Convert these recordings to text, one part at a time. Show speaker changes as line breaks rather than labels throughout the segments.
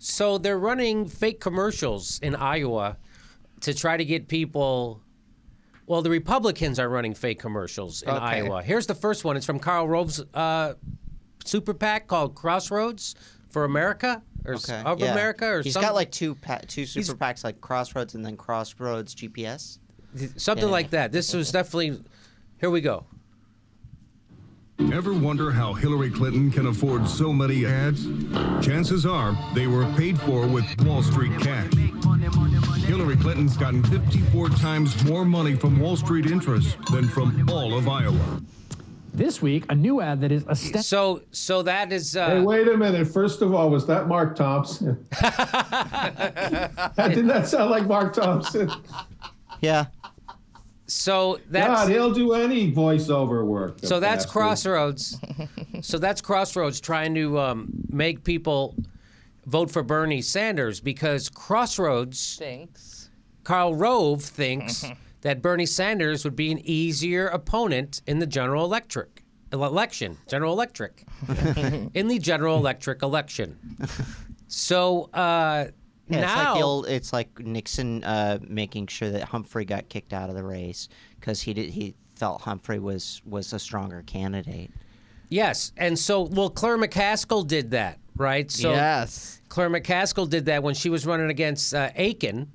So they're running fake commercials in Iowa to try to get people. Well, the Republicans are running fake commercials in Iowa. Here's the first one. It's from Karl Rove's super PAC called Crossroads for America or America or
He's
something.
got like two super PACs, like Crossroads and then Crossroads GPS.
Something like that. This was definitely. Here we go.
Ever wonder how Hillary Clinton can afford so many ads? Chances are they were paid for with Wall Street cash. Hillary Clinton's gotten 54 times more money from Wall Street interests than from all of Iowa.
This week, a new ad that is
So that is.
Hey, wait a minute. First of all, was that Mark Thompson? Didn't that sound like Mark Thompson?
Yeah.
So that's.
God, he'll do any voiceover work.
So that's
bastard.
Crossroads. So that's Crossroads trying to make people vote for Bernie Sanders because Crossroads Karl Rove thinks that Bernie Sanders would be an easier opponent in the General Electric election. In the General Electric election. So now
it's like Nixon making sure that Humphrey got kicked out of the race because he felt Humphrey was a stronger candidate.
Yes, and so Claire McCaskill did that, right? So
yes,
Claire McCaskill did that when she was running against Aiken.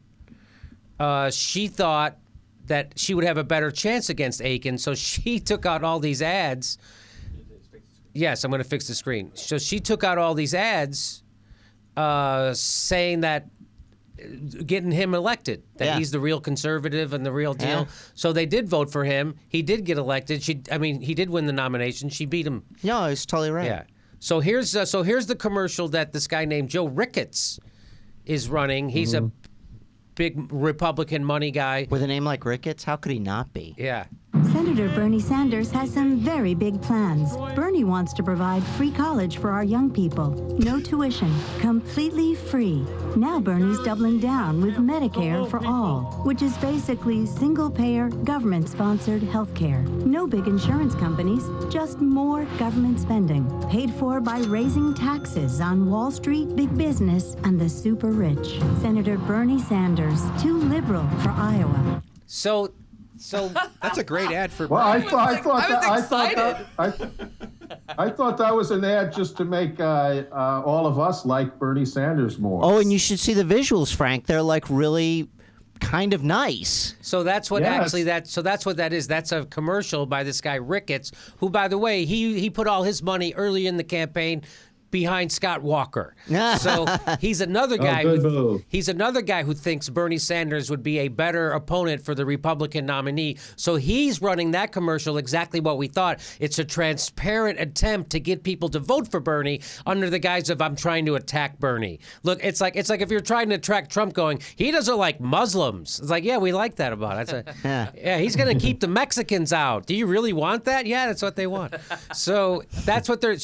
She thought that she would have a better chance against Aiken, so she took out all these ads. Yes, I'm going to fix the screen. So she took out all these ads saying that getting him elected, that he's the real conservative and the real deal.
Yeah.
So they did vote for him. He did get elected. He did win the nomination. She beat him.
No, it's totally right.
Yeah. So here's the commercial that this guy named Joe Ricketts is running. He's a big Republican money guy.
With a name like Ricketts, how could he not be?
Yeah.
Senator Bernie Sanders has some very big plans. Bernie wants to provide free college for our young people. No tuition, completely free. Now Bernie's doubling down with Medicare for all, which is basically single-payer, government-sponsored health care. No big insurance companies, just more government spending, paid for by raising taxes on Wall Street, big business, and the super rich. Senator Bernie Sanders, too liberal for Iowa.
So
that's a great ad for.
Well, I thought that was an ad just to make all of us like Bernie Sanders more.
Oh, and you should see the visuals, Frank. They're like really kind of nice.
So that's what that's what that is. That's a commercial by this guy Ricketts, who, by the way, he put all his money early in the campaign behind Scott Walker. So he's another guy who thinks Bernie Sanders would be a better opponent for the Republican nominee. So he's running that commercial exactly what we thought. It's a transparent attempt to get people to vote for Bernie under the guise of I'm trying to attack Bernie. Look, it's like if you're trying to attract Trump going, he doesn't like Muslims. It's like, yeah, we like that about it. Yeah, he's going to keep the Mexicans out. Do you really want that? Yeah, that's what they want. So that's what they're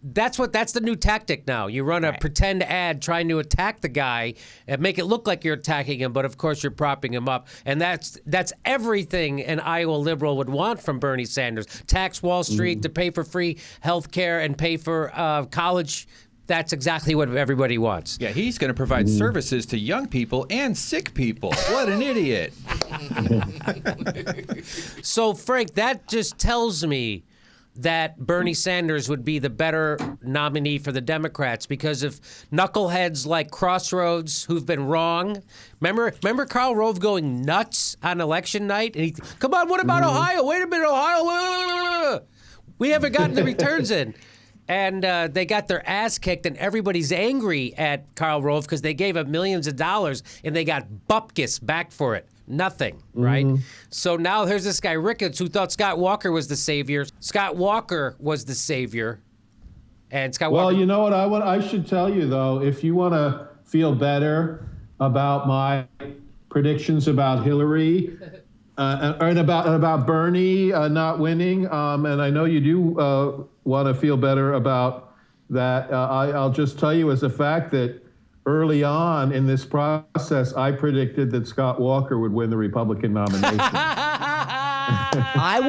that's the new tactic now. You run a pretend ad trying to attack the guy and make it look like you're attacking him, but of course you're propping him up. And that's everything an Iowa liberal would want from Bernie Sanders. Tax Wall Street to pay for free health care and pay for college. That's exactly what everybody wants.
Yeah, he's going to provide services to young people and sick people. What an idiot.
So, Frank, that just tells me that Bernie Sanders would be the better nominee for the Democrats because of knuckleheads like Crossroads who've been wrong. Remember Karl Rove going nuts on election night? And come on, what about Ohio? Wait a minute, Ohio. We haven't gotten the returns in. And they got their ass kicked, and everybody's angry at Karl Rove because they gave him millions of dollars, and they got bupkis back for it. Nothing, right? So now there's this guy, Ricketts, who thought Scott Walker was the savior. Scott Walker was the savior. And Scott Walker...
Well, you know what I should tell you, though, if you want to feel better about my predictions about Hillary and about Bernie not winning, and I know you do want to feel better about that, I'll just tell you as a fact that early on in this process, I predicted that Scott Walker would win the Republican nomination.
I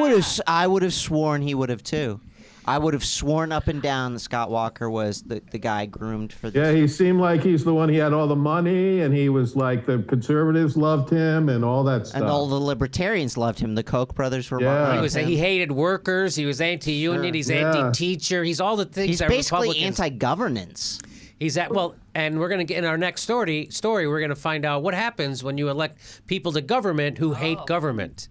would have sworn he would have too. I would have sworn up and down that Scott Walker was the guy groomed for this.
Yeah, he seemed like he's the one. He had all the money, and he was like the conservatives loved him and all that stuff.
And all the libertarians loved him. The Koch brothers were behind him.
He hated workers. He was anti-union. He's anti-teacher. He's all the things
He's
that
basically
Republicans...
anti-governance.
He's at and we're going to get in our next story. We're going to find out what happens when you elect people to government who hate government.